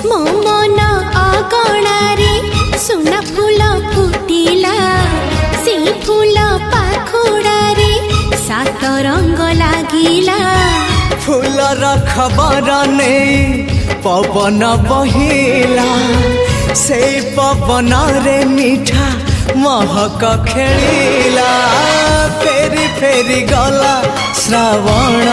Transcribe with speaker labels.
Speaker 1: मो मन अगणारे सुना फूल फुटिला से फूल पाखुड़ारे सात रंग लागिला
Speaker 2: फूलर खबर नहीं पवन बहिला से पवन रे मीठा महक खेलिला फेरी फेरी गला श्रावण